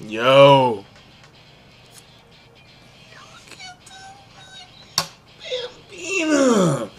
Yo. Bambina.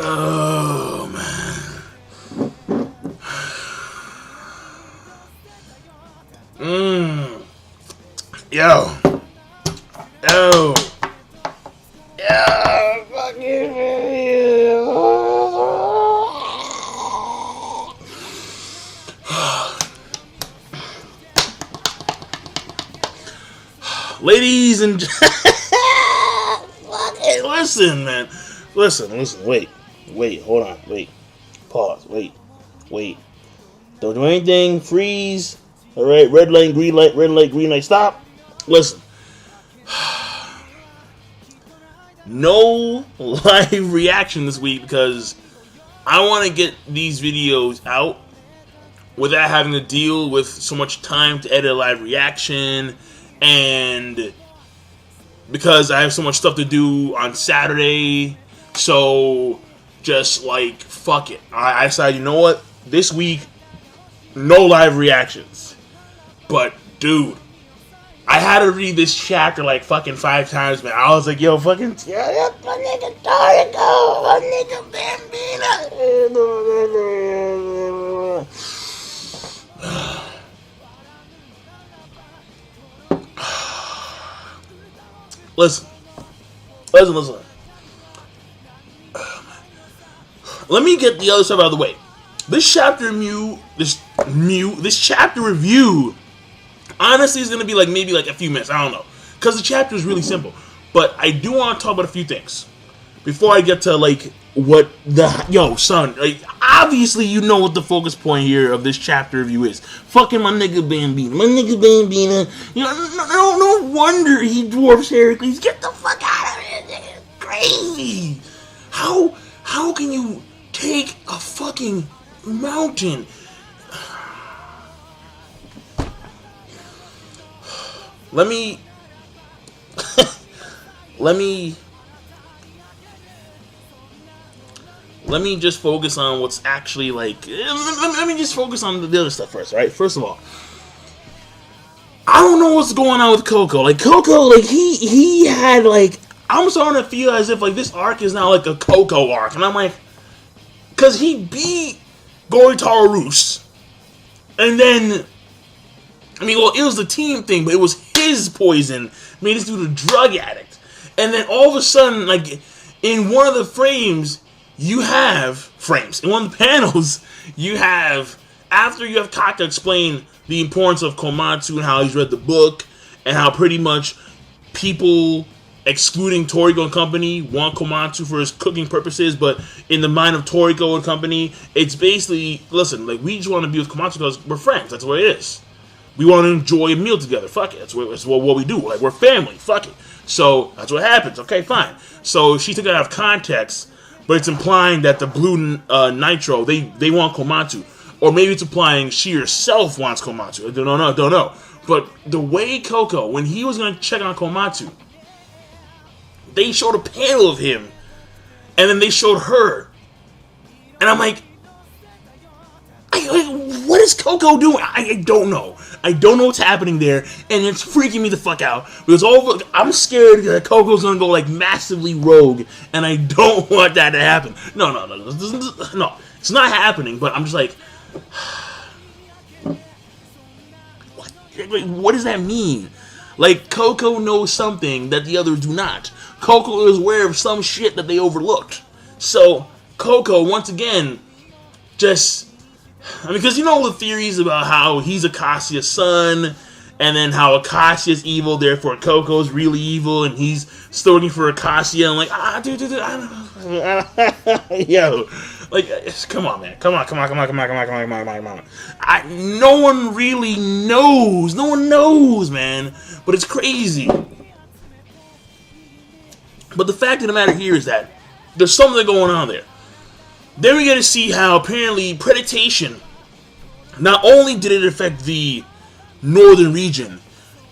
Oh, man. Yo. Yo. Yo. Fucking ladies and fucking listen, man. Listen. Wait. Hold on. Wait. Pause. Wait. Don't do anything. Freeze. All right. Red light, green light. Red light, green light. Stop. Listen. No live reaction this week because I want to get these videos out without having to deal with so much time to edit a live reaction, and because I have so much stuff to do on Saturday. So just like fuck it, I decided, you know what, this week no live reactions. But dude, I had to read this chapter like fucking 5 times, man. I was like, yo, fucking, yeah, my nigga Toriko, my nigga Bambina. Listen. Let me get the other stuff out of the way. This chapter review, honestly, is gonna be like maybe like a few minutes. I don't know, because the chapter is really simple. But I do want to talk about a few things before I get to like what the son. Like, obviously, you know what the focus point here of this chapter review is. Fucking my nigga Bambina. You know, no wonder he dwarfs Heracles. Get the fuck out of here, nigga. Crazy. How can you take a fucking mountain? Let me just focus on what's actually like. Let me just focus on the other stuff first, right? First of all, I don't know what's going on with Coco. Like Coco, like he had like, I'm starting to feel as if like this arc is now like a Coco arc, and I'm like, cause he beat Goritaro Roos, and then, I mean, well, it was the team thing, but it was his poison made this dude a drug addict. And then all of a sudden, like, in one of the frames, in one of the panels, you have, after you have Kaka explain the importance of Komatsu and how he's read the book, and how pretty much people, excluding Toriko and company, want Komatsu for his cooking purposes, but in the mind of Toriko and company, it's basically, listen, like, we just want to be with Komatsu because we're friends. That's what it is. We want to enjoy a meal together. Fuck it. That's what we do. Like, we're family. Fuck it. So, that's what happens. Okay, fine. So, she took it out of context, but it's implying that the blue nitro, they want Komatsu. Or maybe it's implying she herself wants Komatsu. I don't know. But the way Coco, when he was going to check on Komatsu, they showed a panel of him, and then they showed her. And I'm like, what is Coco doing? I don't know. I don't know what's happening there, and it's freaking me the fuck out. Because I'm scared that Coco's gonna go like massively rogue, and I don't want that to happen. No, it's not happening. But I'm just like, what does that mean? Like, Coco knows something that the others do not. Coco is aware of some shit that they overlooked. So Coco, once again, just, I mean, because you know the theories about how he's Akasa's son, and then how Akasia's evil, therefore Coco's really evil, and he's still looking for Akasia. I'm like, dude, I don't yo, like, come on, man, come on. No one really knows. No one knows, man. But it's crazy. But the fact of the matter here is that there's something going on there. Then we get to see how apparently predation, not only did it affect the northern region,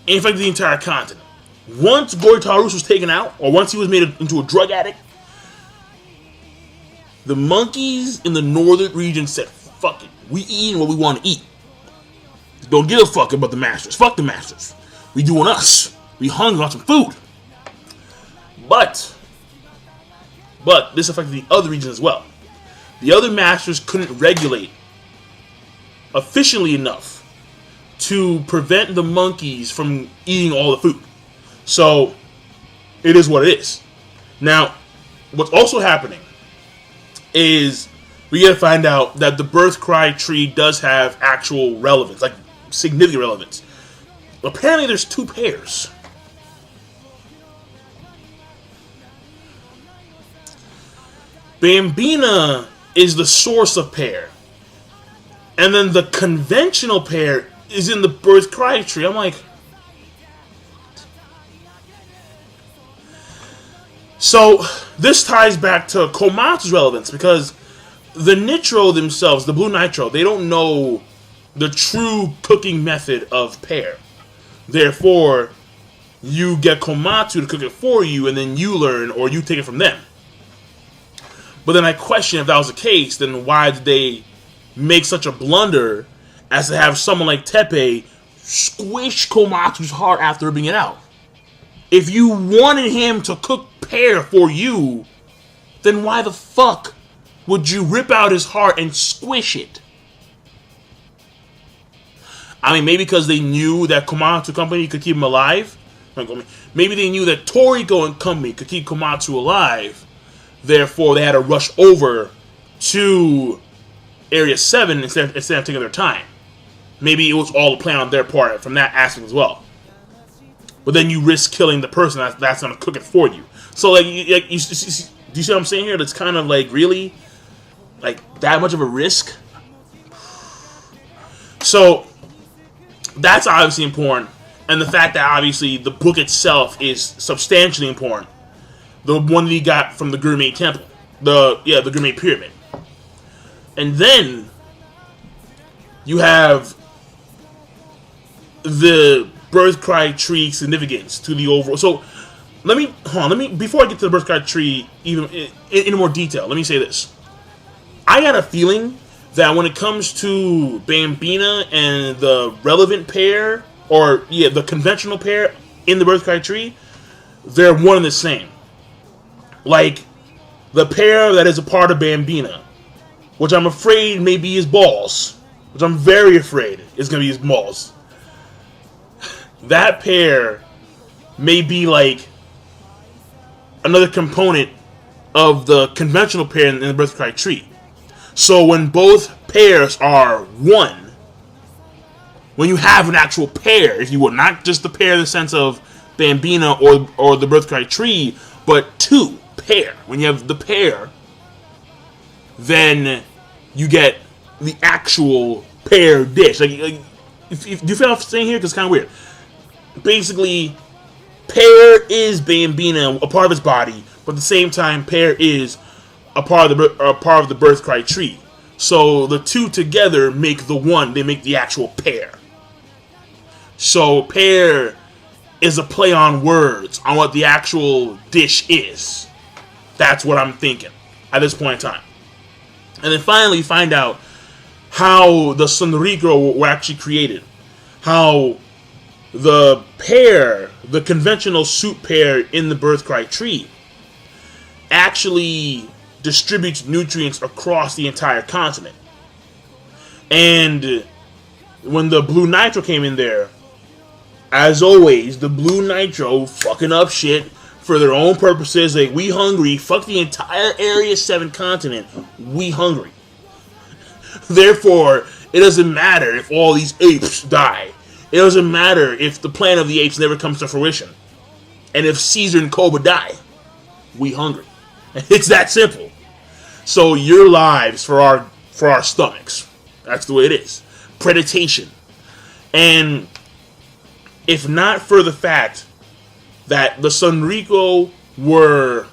it affected the entire continent. Once Goitarus was taken out, or once he was made into a drug addict, the monkeys in the northern region said, fuck it, we eating what we want to eat. Don't give a fuck about the masters. Fuck the masters. We doing us. We hungry on some food. But this affected the other regions as well. The other masters couldn't regulate efficiently enough to prevent the monkeys from eating all the food. So, it is what it is. Now, what's also happening is we gotta find out that the birth cry tree does have actual relevance, like significant relevance. Apparently, there's 2 pairs. Bambina is the source of pair. And then the conventional pair is in the birth cry tree. I'm like... So, this ties back to Komatsu's relevance, because the Nitro themselves, the Blue Nitro, they don't know the true cooking method of pear. Therefore, you get Komatsu to cook it for you, and then you learn, or you take it from them. But then I question if that was the case, then why did they make such a blunder as to have someone like Teppei squish Komatsu's heart after ripping it out? If you wanted him to cook pear for you, then why the fuck would you rip out his heart and squish it? I mean, maybe because they knew that Komatsu Company could keep him alive. Maybe they knew that Toriko and Company could keep Komatsu alive. Therefore, they had to rush over to Area 7 instead of taking their time. Maybe it was all a plan on their part from that aspect as well. But then you risk killing the person that's going to cook it for you. So, like, do you see what I'm saying here? That's kind of, like, really, like, that much of a risk? So, that's obviously important. And the fact that, obviously, the book itself is substantially important. The one that he got from the Gourmet Temple. The Gourmet Pyramid. And then, you have the birth cry tree significance to the overall. So, let me, before I get to the birth cry tree even in more detail, let me say this. I got a feeling that when it comes to Bambina and the relevant pair, or, the conventional pair in the birth cry tree, they're one and the same. Like, the pair that is a part of Bambina, which I'm afraid may be his balls, which I'm very afraid is going to be his balls. That pair may be like another component of the conventional pair in the birth cry tree. So when both pairs are one, when you have an actual pair, if you will, not just the pair in the sense of Bambina or the birth cry tree, but 2 pair. When you have the pair, then you get the actual pair dish. Like if do you feel what I'm saying here? Because it's kind of weird. Basically, pear is Bambina, a part of his body, but at the same time, pear is a part of the birth cry tree. So the 2 together make the one. They make the actual pair. So pear is a play on words on what the actual dish is. That's what I'm thinking at this point in time. And then finally, you find out how the Toriko were actually created. How the pair, the conventional soup pair in the birth cry tree, actually distributes nutrients across the entire continent. And when the Blue Nitro came in there, as always, the Blue Nitro fucking up shit for their own purposes. Like, we hungry, fuck the entire Area 7 continent, we hungry. Therefore, it doesn't matter if all these apes die. It doesn't matter if the Planet of the Apes never comes to fruition. And if Caesar and Koba die, we hungry. It's that simple. So your lives for our stomachs. That's the way it is. Predation. And if not for the fact that the Toriko were...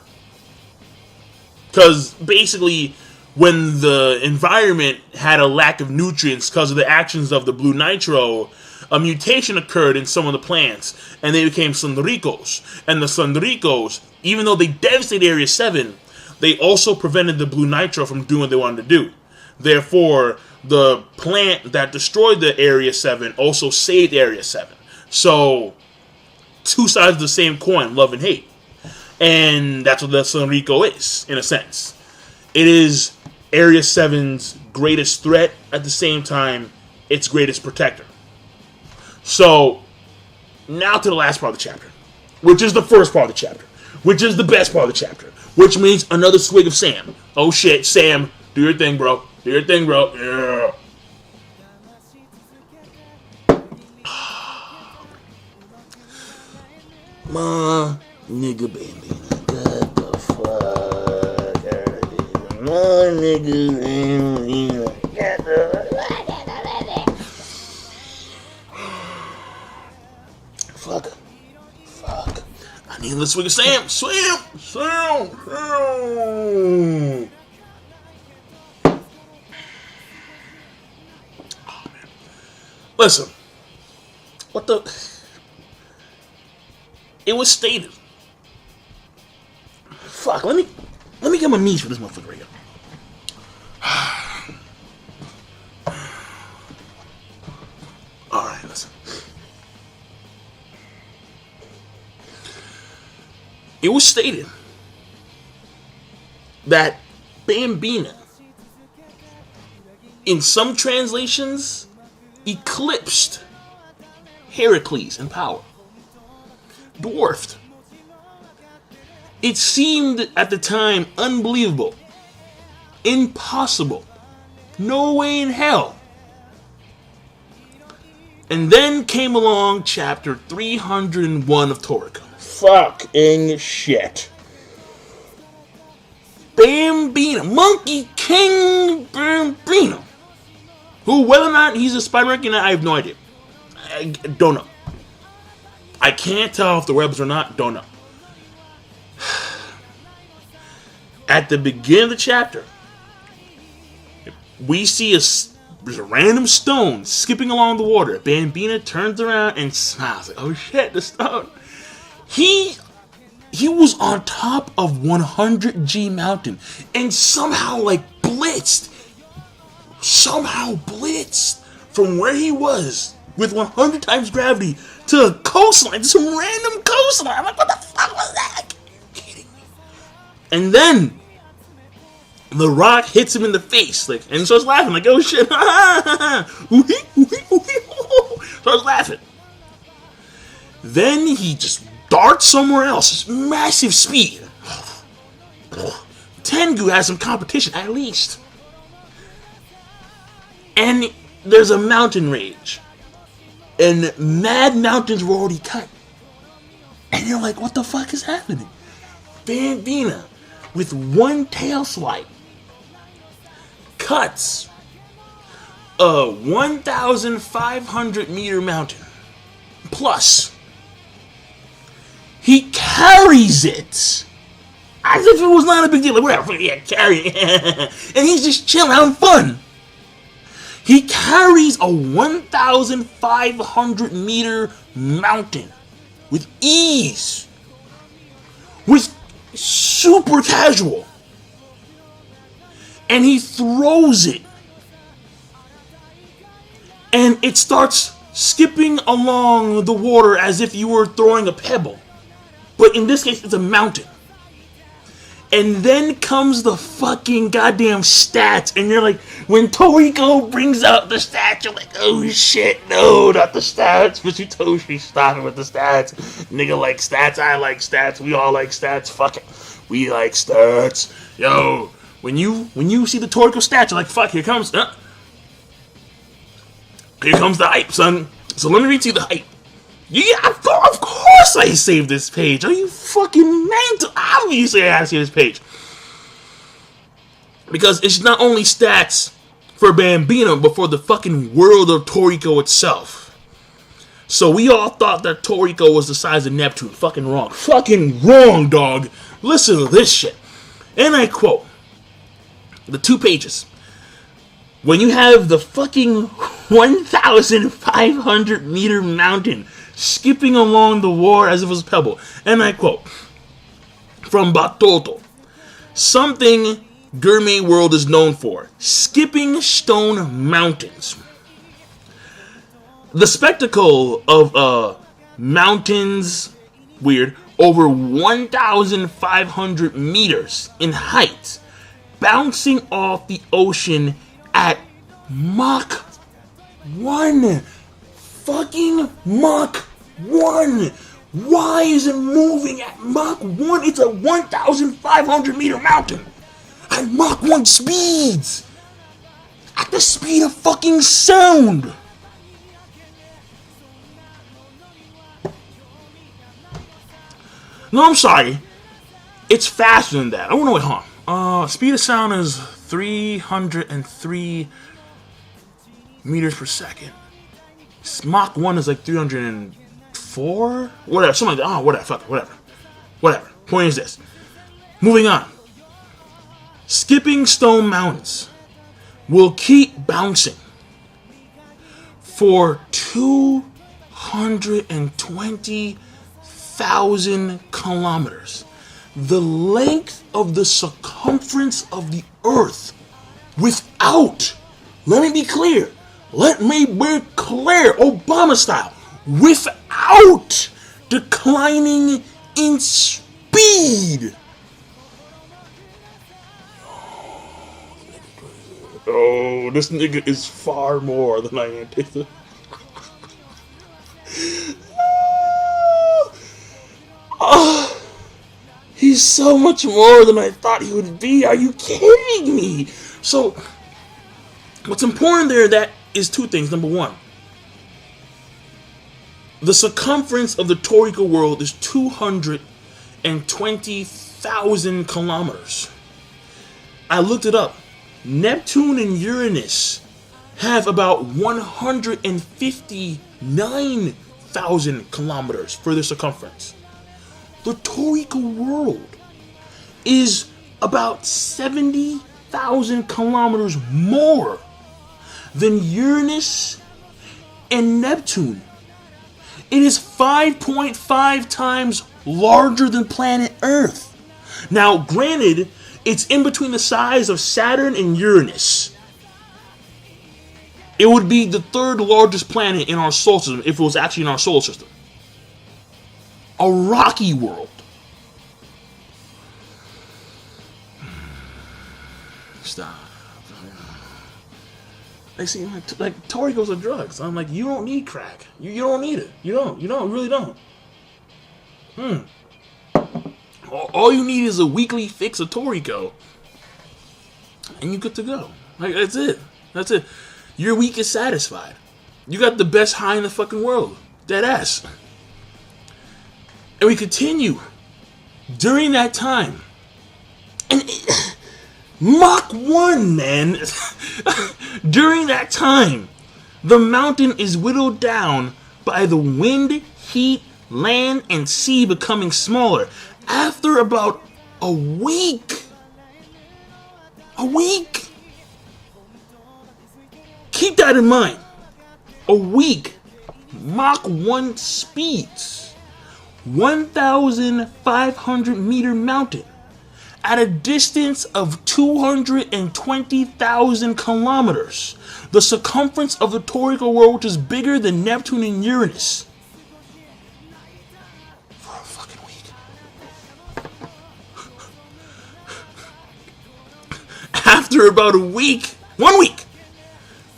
Because basically, when the environment had a lack of nutrients because of the actions of the blue nitro, a mutation occurred in some of the plants, and they became Torikos. And the Torikos, even though they devastated Area 7, they also prevented the blue nitro from doing what they wanted to do. Therefore, the plant that destroyed the Area 7 also saved Area 7. So, two sides of the same coin, love and hate. And that's what the Toriko is, in a sense. It is Area 7's greatest threat, at the same time, its greatest protector. So, now to the last part of the chapter, which is the first part of the chapter, which is the best part of the chapter, which means another swig of Sam. Oh shit, Sam, do your thing, bro. Do your thing, bro. Yeah. Ma, nigga, baby, what the fuck? Ma, nigga, baby, get the... Fuck. I need a swig of Sam. Sam. Oh, man. Listen. What the... It was stated. Fuck, let me get my knees for this motherfucker right here. Alright, listen. It was stated that Bambina, in some translations, eclipsed Heracles in power. Dwarfed. It seemed at the time unbelievable, impossible, no way in hell. And then came along chapter 301 of Toriko. Fucking shit. Bambina, Monkey King Bambina, who, whether or not he's a Spider-Man, I have no idea. I don't know. I can't tell if the webs or not. Don't know. At the beginning of the chapter, we see there's a random stone skipping along the water. Bambina turns around and smiles. Like, oh shit, the stone. He was on top of 100G Mountain and somehow blitzed from where he was with 100 times gravity to a coastline, to some random coastline. I'm like, what the fuck was that? Are you kidding me? And then the rock hits him in the face, and he starts laughing, like, oh shit, starts laughing. Then he just darts somewhere else, massive speed. Tengu has some competition, at least. And there's a mountain range. And mad mountains were already cut. And you're like, what the fuck is happening? Bambina, with one tail swipe, cuts a 1,500 meter mountain. Plus, he carries it as if it was not a big deal. Like, whatever, yeah, carry it. And he's just chilling, having fun. He carries a 1,500 meter mountain with ease. With super casual. And he throws it. And it starts skipping along the water as if you were throwing a pebble. But in this case, it's a mountain. And then comes the fucking goddamn stats. And you're like, when Toriko brings out the stats, you're like, oh shit, no, not the stats. Toshi, stop it with the stats. Nigga like stats, I like stats, we all like stats, fuck it. We like stats. Yo, when you see the Toriko stats, you're like, fuck, here comes the hype, son. So let me read to you the height. Yeah, of course I saved this page. Are you fucking mental? Obviously I have to save this page. Because it's not only stats for Bambino, but for the fucking world of Toriko itself. So we all thought that Toriko was the size of Neptune. Fucking wrong. Fucking wrong, dog. Listen to this shit. And I quote, the 2 pages. When you have the fucking 1,500 meter mountain skipping along the water as if it was a pebble. And I quote, from Batoto, something Gourmet World is known for, skipping stone mountains. The spectacle of mountains, weird, over 1,500 meters in height, bouncing off the ocean at Mach 1. Fucking Mach 1. Why is it moving at Mach 1? It's a 1,500 meter mountain. At Mach 1 speeds. At the speed of fucking sound. No, I'm sorry. It's faster than that. Oh, no, wait, hold on. Speed of sound is 303 meters per second. Mach 1 is like 304? Whatever, something like that. Oh, whatever, fuck it, whatever. Point is this. Moving on. Skipping stone mountains will keep bouncing for 220,000 kilometers. The length of the circumference of the Earth without, let me be clear, Obama style, without declining in speed. Oh, this nigga is far more than I anticipated. He's so much more than I thought he would be. Are you kidding me? So, what's important there that is 2 things. Number 1, the circumference of the Toriko world is 220,000 kilometers. I looked it up. Neptune and Uranus have about 159,000 kilometers for their circumference. The Toriko world is about 70,000 kilometers more than Uranus and Neptune. It is 5.5 times larger than planet Earth. Now, granted, it's in between the size of Saturn and Uranus. It would be the 3rd largest planet in our solar system if it was actually in our solar system. A rocky world. Stop. They see, like Toriko's a drug. So I'm like, you don't need crack. You don't need it. You really don't. All you need is a weekly fix of Toriko, and you're good to go. Like, that's it. Your week is satisfied. You got the best high in the fucking world. Dead ass. And we continue. During that time, and Mach 1, man. During that time, the mountain is whittled down by the wind, heat, land, and sea becoming smaller. After about a week. Keep that in mind. A week. Mach 1 speeds. 1,500 meter mountain. At a distance of 220,000 kilometers. The circumference of the Toriko world, which is bigger than Neptune and Uranus. For a fucking week. After about 1 week,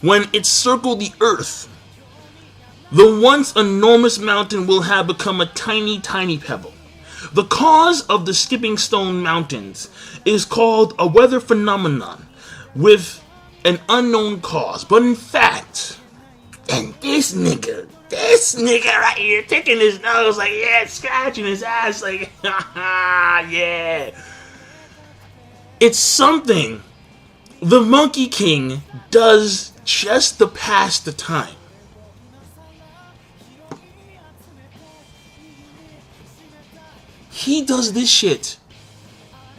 when it circled the Earth, the once enormous mountain will have become a tiny, tiny pebble. The cause of the skipping stone mountains is called a weather phenomenon with an unknown cause. But in fact, and this nigga This nigga right here taking his nose, like, yeah, scratching his ass, like, haha, yeah. It's something the Monkey King does just to pass the time. He does this shit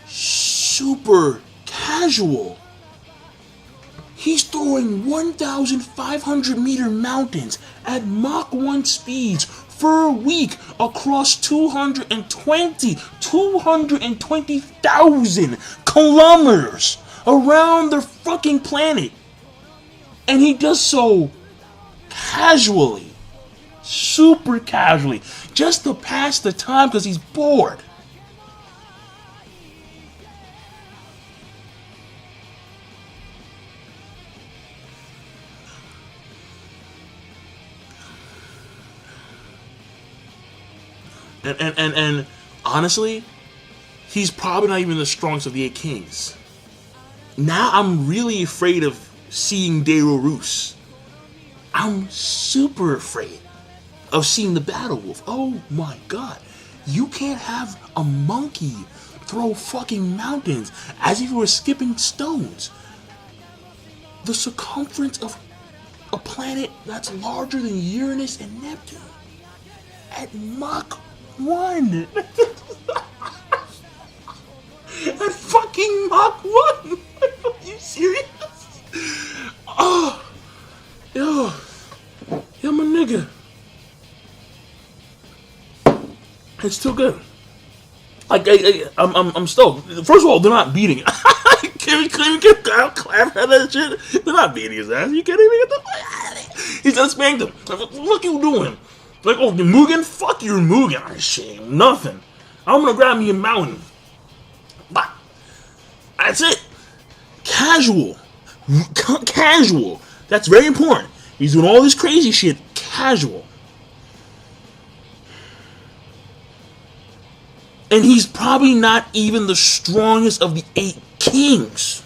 super casual. He's throwing 1,500 meter mountains at Mach 1 speeds for a week across 220,000 kilometers around the fucking planet. And he does so casually, super casually, just to pass the time because he's bored. And honestly, he's probably not even the strongest of the 8 kings. Now I'm really afraid of seeing Daenerys. I'm super afraid of seeing the Battle Wolf. Oh my god. You can't have a monkey throw fucking mountains as if you were skipping stones. The circumference of a planet that's larger than Uranus and Neptune at Mach 1. At fucking Mach 1. Are you serious? Oh, yo, my nigga. It's still good. Like I'm stoked. First of all, they're not beating it. Can we get down, clap at that shit? They're not beating his ass. You can't even get the fuck out of it. He's done spanked him. What you doing? Like, oh, you're Mugen? Fuck your Mugen. I shame nothing. I'm gonna grab me a mountain. But that's it. Casual. Casual. That's very important. He's doing all this crazy shit. Casual. And he's probably not even the strongest of the 8 kings.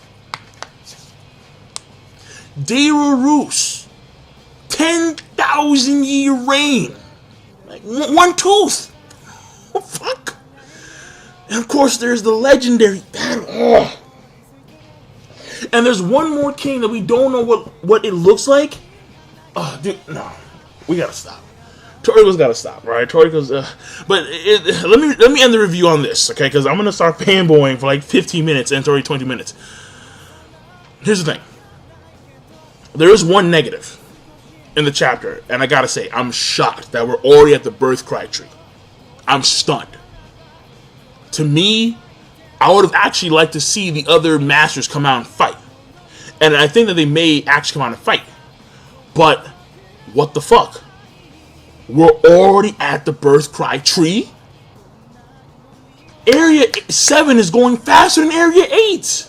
Daenerys. 10,000 year reign. Like, one tooth. Oh, fuck. And of course, there's the legendary battle. Oh. And there's one more king that we don't know what it looks like. Oh, dude, no. We gotta stop. Toriko's gotta stop, right? Toriko's, but let me end the review on this, okay? Because I'm gonna start fanboying for like 15 minutes and it's already 20 minutes. Here's the thing. There is one negative in the chapter, and I gotta say, I'm shocked that we're already at the birth cry tree. I'm stunned. To me, I would have actually liked to see the other masters come out and fight. And I think that they may actually come out and fight. But, what the fuck? We're already at the birth cry tree? Area 7 is going faster than Area 8.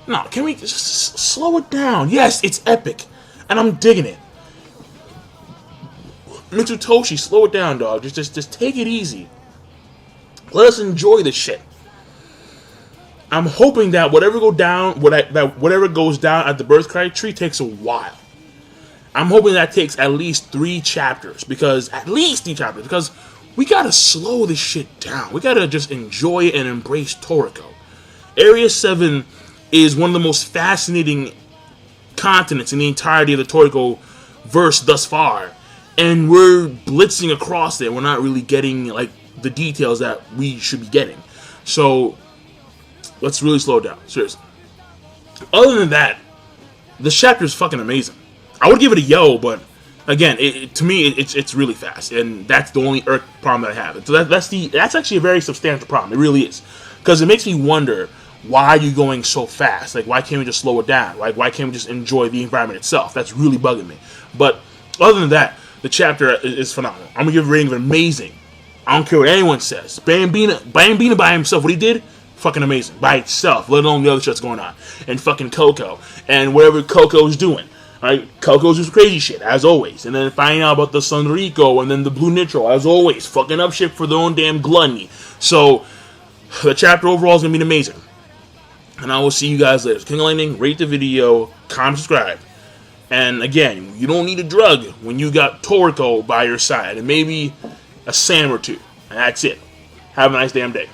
No, can we just slow it down? Yes, it's epic. And I'm digging it. Mitsutoshi, slow it down, dog. Just take it easy. Let us enjoy this shit. I'm hoping that whatever goes down at the birth cry tree takes a while. I'm hoping that takes at least 3 chapters. Because we gotta slow this shit down. We gotta just enjoy it and embrace Toriko. Area 7 is one of the most fascinating continents in the entirety of the Toriko verse thus far. And we're blitzing across it. We're not really getting like the details that we should be getting. So let's really slow it down. Seriously. Other than that, the chapter is fucking amazing. I would give it a yo, but again, to me, it's really fast, and that's the only problem that I have. So that's actually a very substantial problem. It really is, because it makes me wonder, why are you going so fast? Like, why can't we just slow it down? Like, why can't we just enjoy the environment itself? That's really bugging me. But other than that, the chapter is phenomenal. I'm gonna give a rating of amazing. I don't care what anyone says. Bambina by himself, what he did, fucking amazing by itself. Let alone the other shit that's going on, and fucking Coco and whatever Coco's doing. Right? Coco's just crazy shit, as always. And then finding out about the Toriko and then the Blue Nitro, as always. Fucking up shit for their own damn gluttony. So, the chapter overall is going to be amazing. And I will see you guys later. King of Lightning, rate the video, comment, subscribe. And again, you don't need a drug when you got Toriko by your side, and maybe a Sam or two, and that's it. Have a nice damn day.